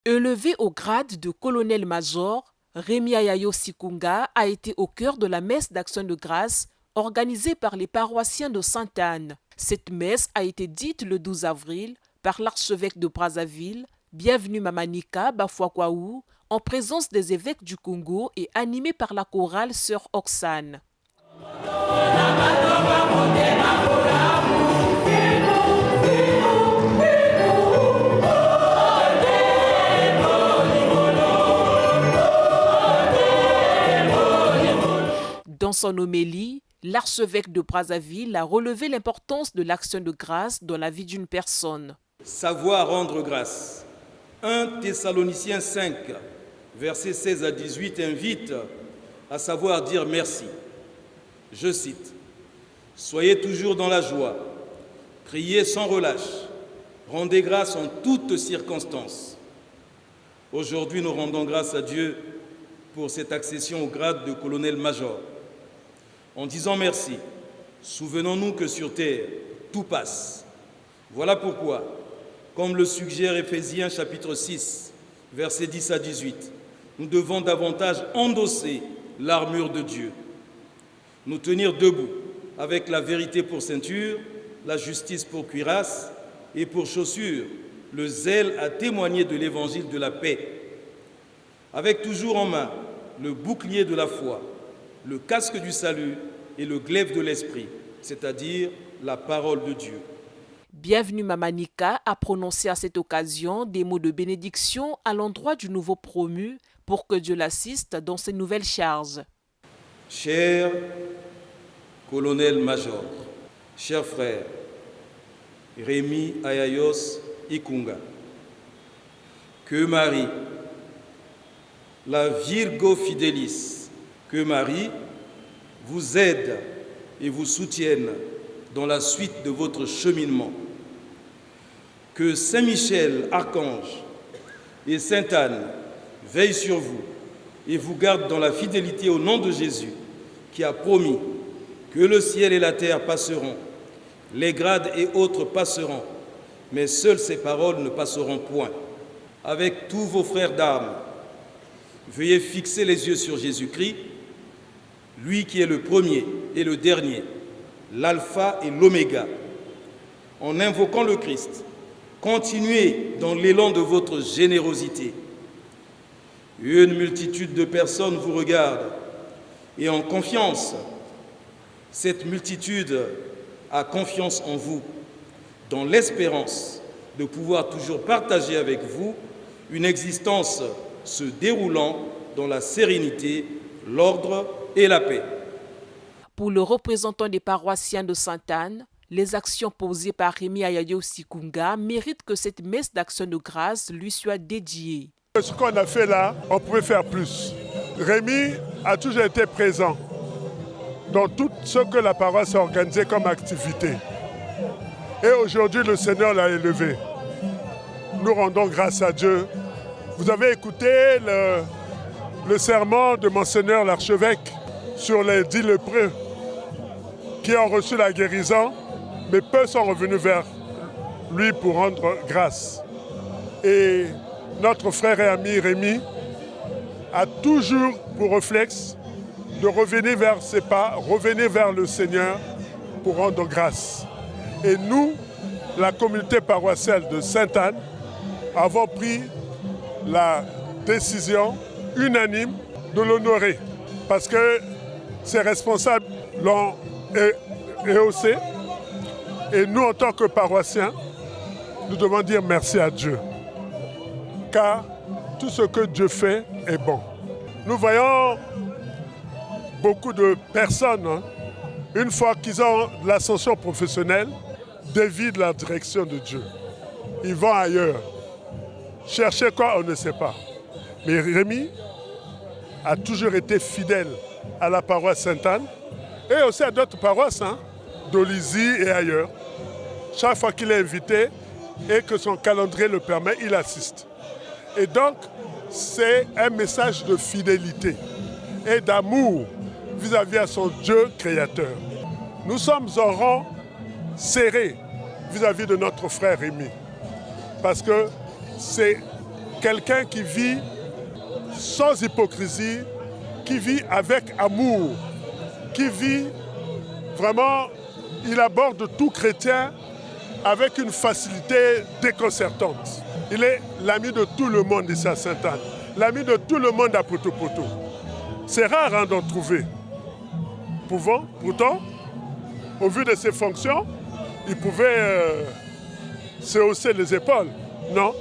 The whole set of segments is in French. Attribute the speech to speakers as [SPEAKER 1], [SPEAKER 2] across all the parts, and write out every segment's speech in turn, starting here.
[SPEAKER 1] Élevé au grade de colonel-major, Rémi Ayayo Sikunga a été au cœur de la messe d'action de grâce organisée par les paroissiens de Sainte-Anne. Cette messe a été dite le 12 avril par l'archevêque de Brazzaville, Bienvenue Mamanika Bafuakwaou, en présence des évêques du Congo et animée par la chorale Sœur Oxane. Dans son homélie, l'archevêque de Brazzaville a relevé l'importance de l'action de grâce dans la vie d'une personne.
[SPEAKER 2] Savoir rendre grâce. 1 Thessaloniciens 5, versets 16 à 18 invite à savoir dire merci. Je cite, « Soyez toujours dans la joie, priez sans relâche, rendez grâce en toutes circonstances. » Aujourd'hui, nous rendons grâce à Dieu pour cette accession au grade de colonel-major. En disant merci, souvenons-nous que sur terre, tout passe. Voilà pourquoi, comme le suggère Éphésiens chapitre 6, versets 10 à 18, nous devons davantage endosser l'armure de Dieu, nous tenir debout avec la vérité pour ceinture, la justice pour cuirasse et pour chaussure, le zèle à témoigner de l'évangile de la paix, avec toujours en main le bouclier de la foi, le casque du salut et le glaive de l'esprit, c'est-à-dire la parole de Dieu.
[SPEAKER 1] Bienvenue Mamanika a prononcé à cette occasion des mots de bénédiction à l'endroit du nouveau promu pour que Dieu l'assiste dans ses nouvelles charges.
[SPEAKER 2] Cher colonel-major, chers frères, Rémi Ayayos Ikunga, que Marie, la Virgo Fidelis, que Marie vous aide et vous soutienne dans la suite de votre cheminement. Que Saint Michel, Archange, et Sainte Anne veillent sur vous et vous gardent dans la fidélité au nom de Jésus, qui a promis que le ciel et la terre passeront, les grades et autres passeront, mais seules ces paroles ne passeront point. Avec tous vos frères d'armes, veuillez fixer les yeux sur Jésus-Christ, lui qui est le premier et le dernier, l'alpha et l'oméga. En invoquant le Christ, continuez dans l'élan de votre générosité. Une multitude de personnes vous regardent et en confiance, cette multitude a confiance en vous, dans l'espérance de pouvoir toujours partager avec vous une existence se déroulant dans la sérénité, l'ordre et la paix.
[SPEAKER 1] Pour le représentant des paroissiens de Sainte-Anne, les actions posées par Rémi Ayayo Sikunga méritent que cette messe d'action de grâce lui soit dédiée.
[SPEAKER 3] Ce qu'on a fait là, on pouvait faire plus. Rémi a toujours été présent dans tout ce que la paroisse a organisé comme activité. Et aujourd'hui, le Seigneur l'a élevé. Nous rendons grâce à Dieu. Vous avez écouté le sermon de Monseigneur l'archevêque sur les 10 lépreux qui ont reçu la guérison, mais peu sont revenus vers lui pour rendre grâce. Et notre frère et ami Rémi a toujours pour réflexe de revenir vers ses pas, revenir vers le Seigneur pour rendre grâce. Et nous, la communauté paroissiale de Sainte-Anne, avons pris la décision unanime de l'honorer parce que ses responsables l'ont rehaussé et nous, en tant que paroissiens, nous devons dire merci à Dieu car tout ce que Dieu fait est bon. Nous voyons beaucoup de personnes, une fois qu'ils ont de l'ascension professionnelle, dévient de la direction de Dieu. Ils vont ailleurs. Chercher quoi, on ne sait pas. Mais Rémi a toujours été fidèle à la paroisse Sainte-Anne et aussi à d'autres paroisses, d'Olizy et ailleurs. Chaque fois qu'il est invité et que son calendrier le permet, il assiste. Et donc, c'est un message de fidélité et d'amour vis-à-vis de son Dieu créateur. Nous sommes en rang serré vis-à-vis de notre frère Rémi parce que c'est quelqu'un qui vit sans hypocrisie, qui vit avec amour, qui vit vraiment, il aborde tout chrétien avec une facilité déconcertante. Il est l'ami de tout le monde ici à Sainte-Anne, l'ami de tout le monde à Poto-Poto. C'est rare d'en trouver. Pourtant, au vu de ses fonctions, il pouvait se hausser les épaules. Non,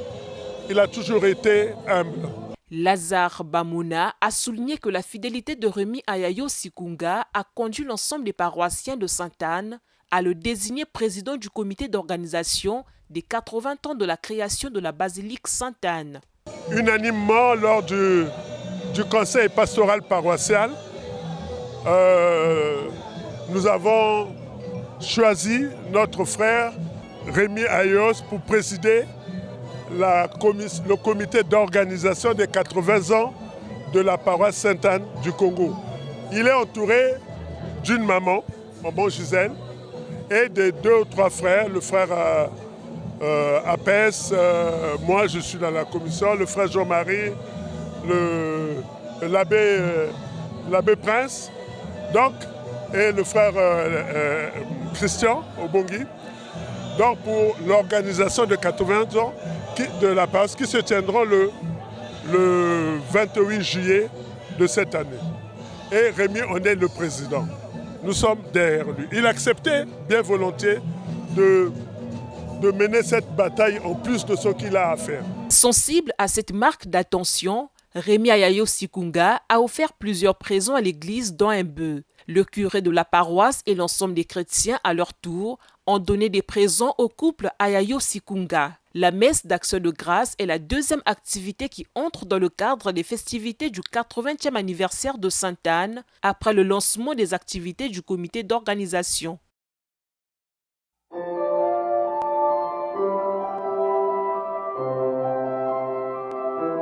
[SPEAKER 3] il a toujours été humble.
[SPEAKER 1] Lazare Bamona a souligné que la fidélité de Rémi Ayayo Sikunga a conduit l'ensemble des paroissiens de Sainte-Anne à le désigner président du comité d'organisation des 80 ans de la création de la basilique Sainte-Anne.
[SPEAKER 3] Unanimement, lors du conseil pastoral paroissial, nous avons choisi notre frère Rémi Ayos pour présider le comité d'organisation des 80 ans de la paroisse Sainte-Anne du Congo. Il est entouré d'une maman, maman Gisèle, et de 2 ou 3 frères, le frère Apès, moi je suis dans la commission, le frère Jean-Marie, l'abbé Prince, donc, et le frère Christian Obongi, donc pour l'organisation de 80 ans de la paroisse qui se tiendront le 28 juillet de cette année. Et Rémi en est le président. Nous sommes derrière lui. Il acceptait bien volontiers de mener cette bataille en plus de ce qu'il a à faire.
[SPEAKER 1] Sensible à cette marque d'attention, Rémi Ayayo Sikunga a offert plusieurs présents à l'église dont un bœuf. Le curé de la paroisse et l'ensemble des chrétiens à leur tour ont donné des présents au couple Ayayo Sikunga. La messe d'action de grâce est la deuxième activité qui entre dans le cadre des festivités du 80e anniversaire de Sainte-Anne après le lancement des activités du comité d'organisation.